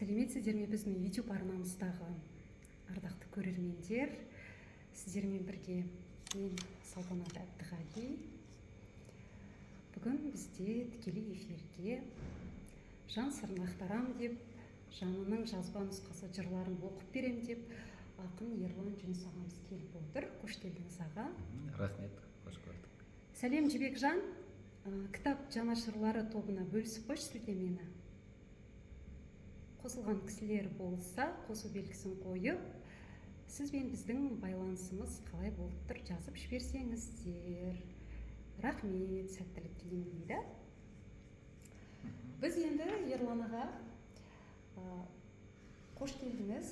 Сәлеметсіздер ме біздің YouTube арнамыздағы ардақты көрермендер? Сіздермен бірге мен Салтанат Әбдіғали. Бүгін бізде тікелей эфирге жан сырын ақтарам деп, жанының жазба нұсқасы жырларын оқып берем деп, ақын Ерлан Жүніс ағамыз келіп отыр. Қош келдіңіз аға. Рахмет, қош көрдік. Сәлем Жібекжан. Кітап жанашырлары тобына бөлісіп қойшы сілтемені. Қосылған кісілер болса, қосу белгісін қойып, сіз бен біздің байланысымыз қалай болып тұр, жазып жіберсеңіздер. Рахмет, сәттілік тілеймін дейді. Біз енді Ерлан аға, қош келдіңіз.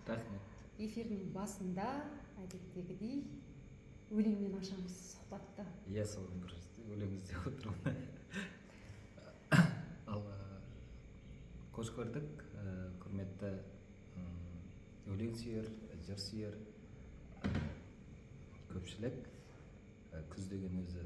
Рахмет. Эфирдің басында әдеттегідей өлеңмен ашамыз сұхбатты. Иә, соның бір өлең іздеп отырмын. Ал қош көрдік, құрметті өлең сүйер, жыр сүйер көпшілік. Күз деген өзі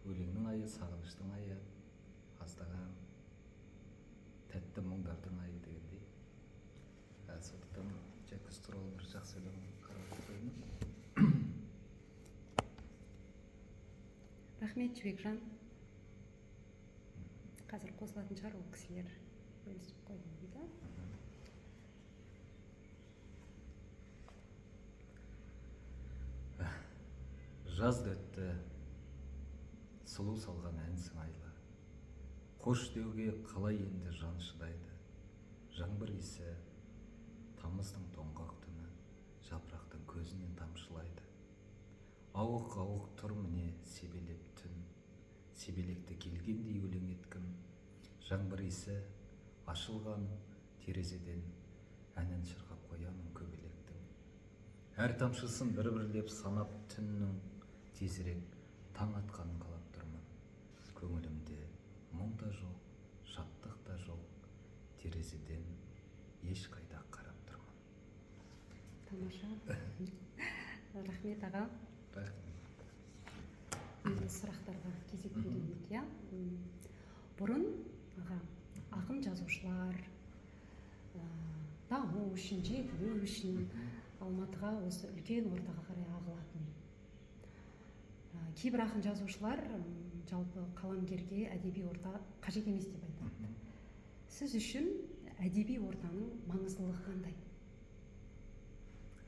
өлеңнің айы, сағыныштың айы, аздаған тәтті мұңдардың айы дегендей. Сондықтан күз туралы бір жақсы өлең қарап қойдым. Рахмет, Жібекжан. Қазір қосылатын шығар ол кісілер. Бөлісіп қойдым дейді. Жаз өтті, сұлу салған ән сыңайлы. Қош деуге қалай енді жан шыдайды. Жаңбыр иісі, тамыздың тоңғақ түні, жапырақтың көзінен тамшылайды. Ауық-ауық тұр міне себелеп түн, себелекті келгендей өлең еткім. Жаңбыр иісі, ашылған терезеден әнін шырқап қоямын көбелектің. Әр тамшысын бір-бірлеп санап түннің тезірек таң атқанын қалап тұрмын. Көңілімде мұң да жоқ, шаттық та жоқ, терезеден ешқайда қарап тұрмын. Тамаша. Рахмет аға. Рахмет. Енді сұрақтарға кезек берейік, иә? Бұрын аға, ақын жазушылар даму үшін, жетілу үшін Алматыға осы үлкен ортаға қарай ағылатын. Кейбір ақын жазушылар жалпы қаламгерге әдеби орта қажет емес деп айтады. Сіз үшін әдеби ортаның маңыздылығы қандай?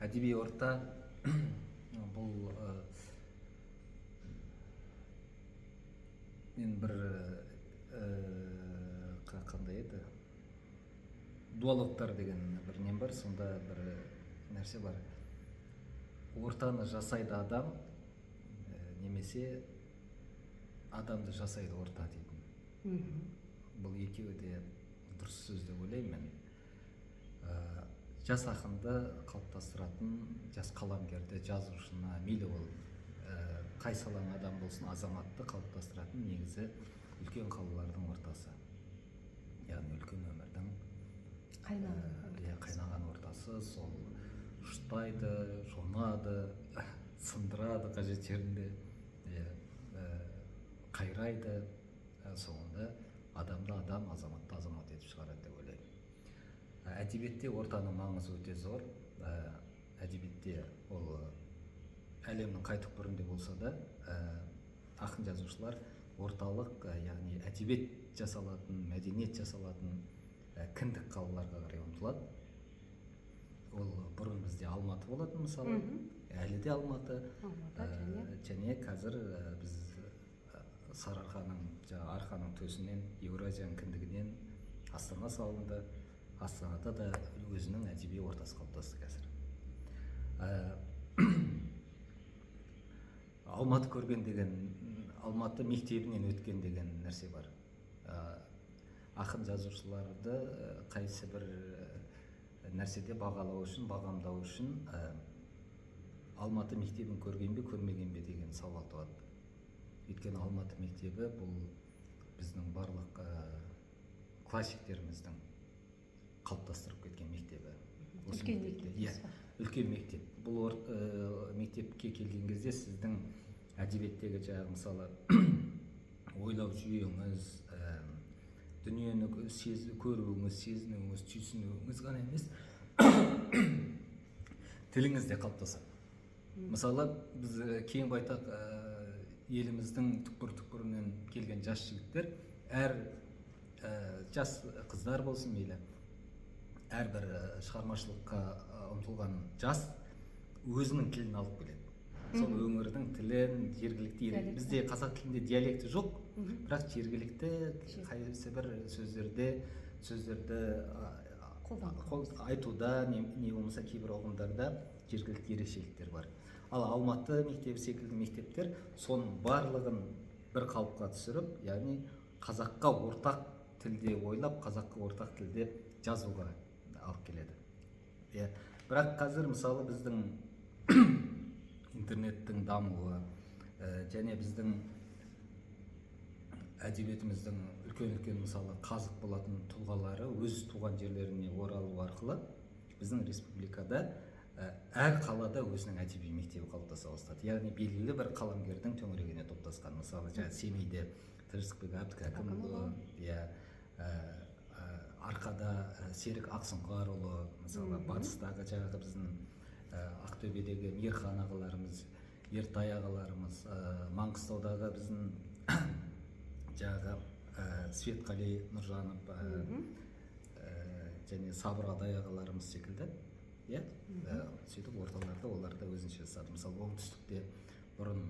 Әдеби орта бұл мен бір қандай еді? Дуалогтар деген бір нем бар, сонда бір нәрсе бар. Ортаны жасайды адам, немесе адамды жасайды орта дейтін. Бұл екеуі де дұрыс сөз деп ойлаймын. Жас ақынды қалыптастыратын, жас қаламгерді, жазушыны, мейлі ол қай саланың адам болсын, азаматты қалыптастыратын негізі үлкен қалалардың ортасы. Яғни үлкен өмірдің қайнаған ортасы, сол ұштайды, жонады, сындырады қажет жерінде, қайрайды, соңында адамды адам, азаматты азамат етіп шығарады деп ойлаймын. Әдебиетте ортаның маңызы өте зор. Әдебиетте ол әлемнің қай түкпірінде болса да, ақын жазушылар орталық, яғни әдебиет жасалатын, мәдениет жасалатын кіндік қалаларға қарай ұмтылады. Ол бұрын бізде Алматы болатын мысалы, әлі де Алматы. Және қазір біз Сарыарқаның, арқаның төсінен, Еуразияның кіндігінен Астана салынды. Астанада да өзінің әдеби ортасы қалыптасты қазір. Алматы көрген деген, Алматы мектебінен өткен деген нәрсе бар. Ақын жазушыларды қайсы бір нәрседе бағалау үшін, бағамдау үшін Алматы мектебін көрген бе, көрмеген бе деген сауал туады. Өйткені Алматы мектебі бұл біздің барлық классиктеріміздің қалыптастырып кеткен мектебі. Үлкен мектеп. Үлкен мектеп. Бұл мектепке келген кезде сіздің әдебиеттегі жаңағы мысалы ойлау жүйеңіз, дүниені көруіңіз, сезінуіңіз, түйсінуіңіз ғана емес, тіліңіз де қалыптасады. Мысалы, біз кейін байтақ еліміздің түкпір-түкпірінен келген жас жігіттер, әр жас қыздар болсын мейлі, әрбір шығармашылыққа ұмтылған жас өзінің тілін алып келеді. Сол өңірдің тілін, жергілікті, бізде қазақ тілінде диалекті жоқ, бірақ жергілікті қайсы бір сөздерді айтуда, не болмаса кейбір ұғымдарда жергілікті ерекшеліктер бар. Ал Алматы мектебі секілді мектептер соның барлығын бір қалыпқа түсіріп, яғни қазаққа ортақ тілде ойлап, қазаққа ортақ тілде жазуға алып келеді. Бірақ қазір мысалы біздің интернеттің дамуы және біздің әдебиетіміздің үлкен мысалы қазық болатын тұлғалары өз туған жерлеріне оралу арқылы біздің республикада әр қалада өзінің әдеби мектебі қалыптаса бастады. Яғни белгілі бір қаламгердің төңірегіне топтасқан. Мысалы, Семейде Тырысбек Әбдікәкімұлы, Арқада Серік Ақсұңқарұлы, мысалы батыстағы жаңағы біздің Ақтөбедегі Мейірхан ағаларымыз, Ертай ағаларымыз, Маңғыстаудағы біздің жаңағы Светқали Нұржанов және Сабыр Адай ағаларымыз секілді, сөйтіп орталарда олар да өзінше жасады. Мысалы, оңтүстікте бұрын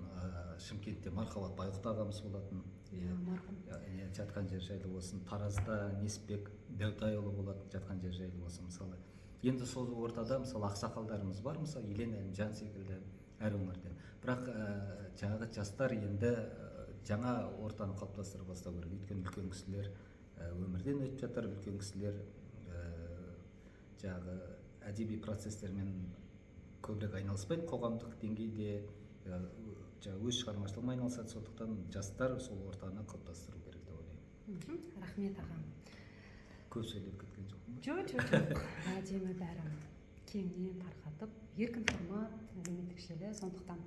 Шымкентте Мархабат Байғұт ағамыз болатын, жатқан жер жайлы болсын, Таразда Несіпбек Дәутайұлы болатын, жатқан жер жайлы болсын. Мысалы, енді сол ортада мысалы ақсақалдарымыз бар, мысалы Елен Әлімжан секілді әр өңірде. Бірақ жаңағы жастар енді жаңа ортаны қалыптастыра бастау керек. Өйткені үлкен кісілер өмірден өтіп жатыр, үлкен кісілер жаңағы әдеби процестермен көбірек айналыспайды, қоғамдық деңгейде өз шығармашылығымен айналысады. Сондықтан жастар сол ортаны қалыптастыру керек деп ойлаймын. Рахмет ағам. Көп сөйлеп кеткен жоқпын. Жоқ. Әдемі бәрін кеңінен тарқатып, еркін формат, әлеуметтік желі, сондықтан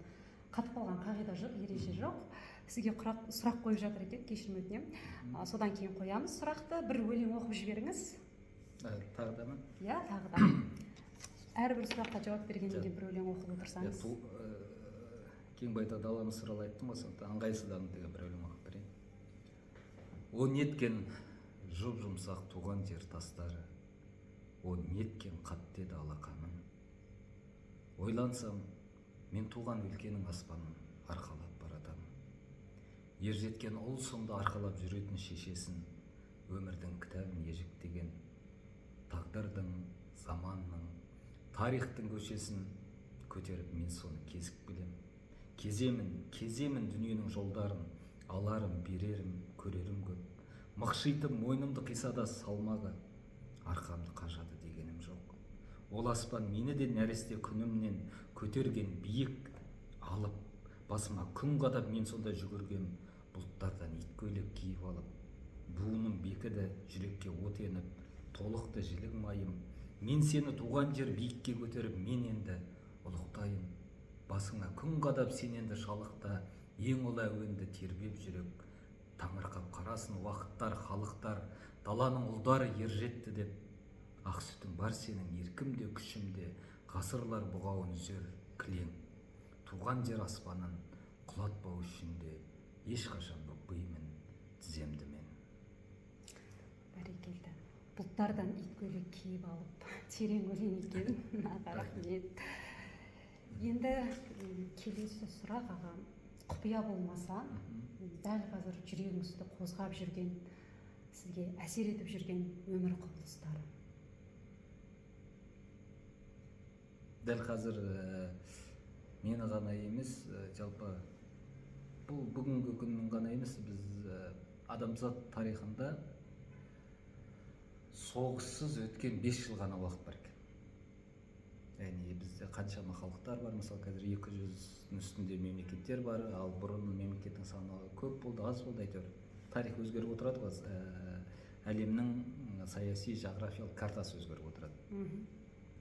қатып қалған қағида жоқ, ереже жоқ. Сізге сұрақ қойып жатыр екен, кешірім өтінемін. Содан кейін қоямыз сұрақты, бір өлең оқып жіберіңіз. Тағы да ма? Иә, тағы да. Әрбір сұраққа жауап бергеннен кейін бір өлең оқып отырсаңыз. Кең байтақ даламыз туралы айттым ғой, сондықтан ыңғайсыздану деген бір өлең оқып берейін. О неткен жұп-жұмсақ туған жер тастары, о неткен қатты еді алақаным. Ойлансам, мен туған өлкенің аспанын арқалап баратамын. Ержеткен ұл сұмды арқалап жүретін шешесін, өмірдің кітабын ежіктеген, тағдырдың, заманның, тарихтың көшесін көтеріп мен соны кезік білем. Кеземін дүниенің жолдарын, аларым, берерім, көрерім көп. Мықшитып мойнымды қисада салмағы, арқамды қажады дегенім жоқ. Ол аспан мені де нәресте күнімнен көтерген биік алып, басыма күн қадап мен сонда жүгіргем, бұлттардан ит көйлек киіп алып. Буыным бекіді, жүрекке от еніп, толықты жілік майым. Мен сені туған жер биікке көтеріп, мен енді ұлықтайын. Басыңа күн қадап сен енді шалықта, ең ұлы әуенді тербеп жүрек. Таңырқап қарасын уақыттар, халықтар, даланың ұлдары ержетті деп. Ақ сүтің бар сенің еркімде, күшімде, ғасырлар бұғауын үзер кілең. Туған жер аспанын құлатпау үшін де ешқашан бүкпеймін тіземді мен. Бәрекелді. Бұлттардан ит көйлек киіп алып, терең өлең екен. Рахмет. Енді келесі сұрақ аға, құпия болмаса, дәл қазір жүрегіңізді қозғап жүрген, сізге әсер етіп жүрген өмір құбылыстары. Дәл қазір мені ғана емес, жалпы бұл бүгінгі күннің ғана емес, біз адамзат тарихында соғыссыз өткен 5 жыл ғана уақыт бар екен. Яғни бізде қаншама халықтар бар, мысалы қазір 200-дің үстінде мемлекеттер бар, ал бұрын мемлекеттің саны көп болды, аз болды, әйтеуір. Тарих өзгеріп отырады ғой, әлемнің саяси, жағрафиялық картасы өзгеріп отырады.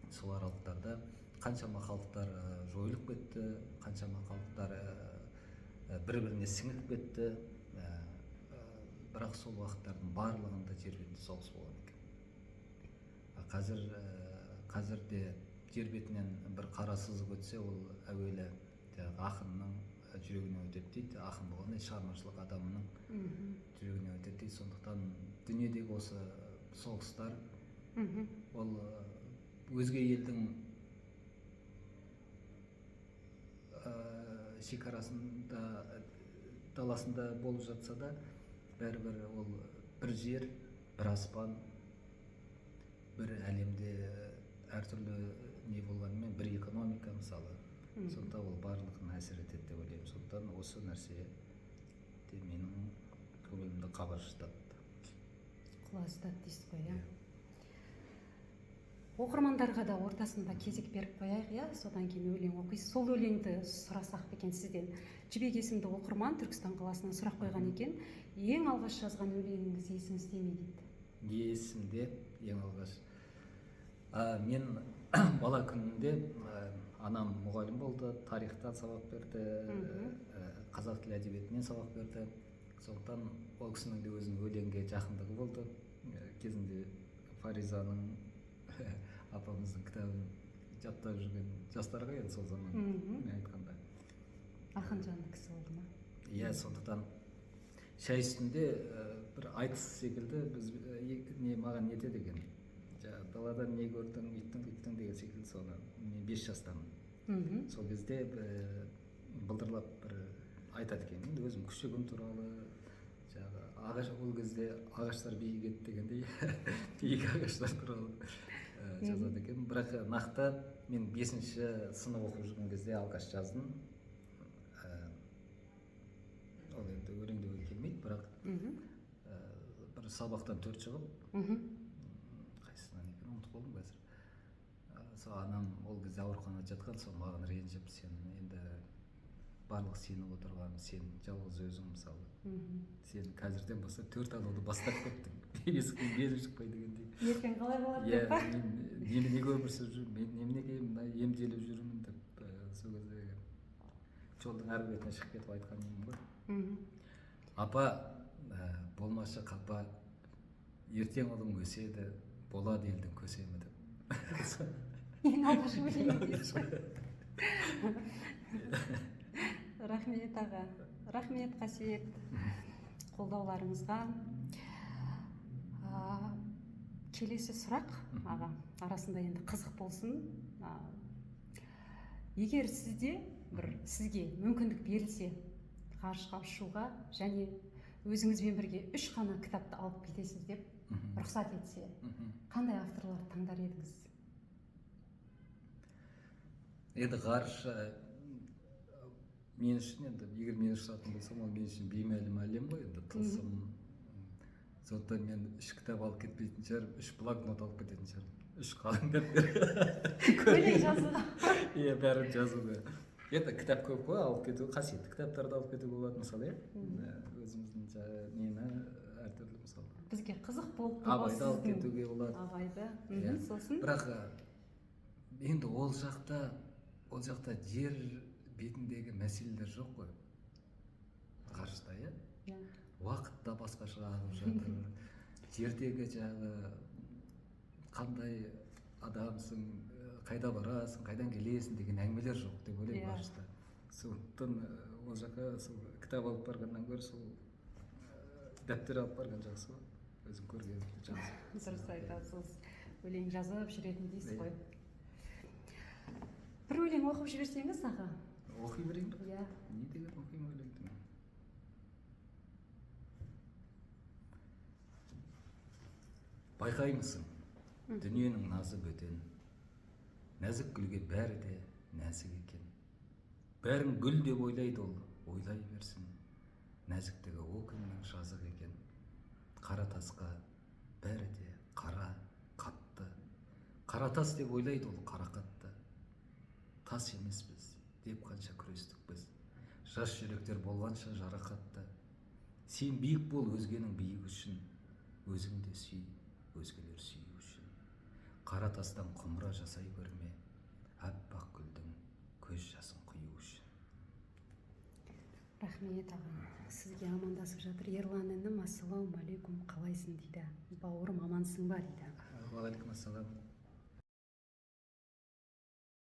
Сол аралықтарда қаншама халықтар жойылып кетті, қаншама халықтар бір-біріне сіңіп кетті. бірақ сол уақыттардың барлығында жер бетінде соғыс болған екен. Қазірде жер бетінен бір қара сызық өтсе, ол әуелі ақынның жүрегіне өтеді дейді. Ақын болғанда шығармашылық адамының жүрегіне өтеді дейді. Сондықтан дүниедегі осы соғыстар ол өзге елдің шекарасында, даласында болып жатса да, бәрібір ол бір жер, бір аспан, бір әлемде әртүрлі не болғанымен бір экономика мысалы. Сондықтан ол барлығына әсер етеді деп ойлаймын. Сондықтан осы нәрсе де менің көңілімді қабаршытады. Құлазытады дейсіз ғой, иә. Оқырмандарға да ортасында кезек беріп қояйық, иә, содан кейін өлең оқисыз. Сол өлеңді сұрасақ екен сізден. Жібек есімді оқырман Түркістан қаласынан сұрақ қойған екен. Ең алғаш жазған өлеңіңіз есіңізде ме дейді? Есімде, ең алғаш. Мен бала күнінде анам мұғалім болды, тарихтан сабақ берді, қазақ тілі әдебиетінен сабақ берді. Сондықтан ол кісінің де өзінің өлеңге жақындығы болды. Кезінде Фаризаның апамыздың кітабын жаттап жүрген жастарға енді сол заман айтқанда. Ақын жанды кісі болды ма? Иә, сондықтан шай үстінде бір айтыс секілді біз маған не етеді екен. Даладан не көрдің, үйттің деген секілді. Соны мен 5 жастамын. Сол кезде былдырлап бір айтады екен. Енді өзім күшігім туралы, ол кезде ағаштар биік еді дегендей биік ағаштар туралы жазады екен. Бірақ нақты мен 5-ші сынып оқып жүрген кезде алғаш жаздым. Ол енді өлеңдеуге келмейді, бірақ бір сабақтан 4 шығып, қайсысынан екен ұмытып қалдым қазір. Сол анам ол кезде ауруханада жатқан, сол маған ренжіп, сен енді барлық сеніп отырған, сен жалғыз өзің мысалы. Сен қазірден бастап 4 алуды бастап кеттің. Бесіктен белі шықпай дегендей. Ертең қалай болады деп па? Мен неге өмір сүріп жүрмін, мен неменеге мына емделіп жүрмін деп сол кезде жолдың әр бетіне шығып кетіп айтқан едім ғой. Апа, болмашы қапа, ертең ұлым өседі, болады елдің көсемі деп. Ең алғаш өлең дейсіз ғой. Рахмет аға, рахмет Қасиет қолдауларыңызға. Келесі сұрақ аға, арасында енді қызық болсын. Егер сізге мүмкіндік берілсе ғарышқа ұшуға және өзіңізбен бірге 3 қана кітапты алып кетесіз деп рұқсат етсе, қандай авторларды таңдар едіңіз? Енді ғарыш мен үшін, енді егер мен ұшатын болсам, ол мен үшін беймәлім әлем ғой, енді тылсым. Сондықтан мен 3 кітап алып кетпейтін шығармын, 3 блокнот алып кететін шығармын. 3 қалың дәптер. Өлең жазуға. Иә, бәрін жазуға. Енді кітап көп қой, алып кету, қасиетті кітаптарды алып кетуге болады мысалы, иә. Өзіміздің нені әртүрлі мысалы. Бізге қызық болып Абайды алып кетуге болады. Абайды, сосын. Бірақ енді ол жақта жер бетіндегі мәселелер жоқ қой. Ғарышта, иә. Уақытта басқаша ағып жатыр. Жердегі қандай адамсың, қайда барасың, қайдан келесің деген әңгімелер жоқ деп ойлаймын ғарышта. Сондықтан ол жаққа кітап алып барғаннан гөрі сол дәптер алып барған жақсы ғой. Өзің көрген жақсы. Дұрыс айтасыз. Өлең жазып жүретін дейсіз ғой. Бір өлең оқып жіберсеңіз аға. Оқи берейін бе? Иә. Не деген оқимын өлеңді? Байқаймысың, дүниенің назы бөтен, нәзік гүлге бәрі де нәзік екен. Бәрін гүл деп ойлайды ол, ойлай берсін, нәзіктігі о күннің жазық екен. Қара тасқа бәрі де қара, қатты. Қара тас деп ойлайды ол, қара қатты. Тас емеспіз, деп қанша күрестік біз. Жас жүректер болғанша жарақатты. Сен биік бол өзгенің биік үшін, өзің де сүй. Өзгелер сүю үшін. Қара тастан құмыра жасай көрме, аппақ гүлдің көз жасын құю үшін. Рахмет аға, сізге амандасып жазып жатыр. Ерлан інім, ассалаумағалейкум, қалайсың дейді. Бауырым, амансың ба дейді. Уағалейкум ассалам.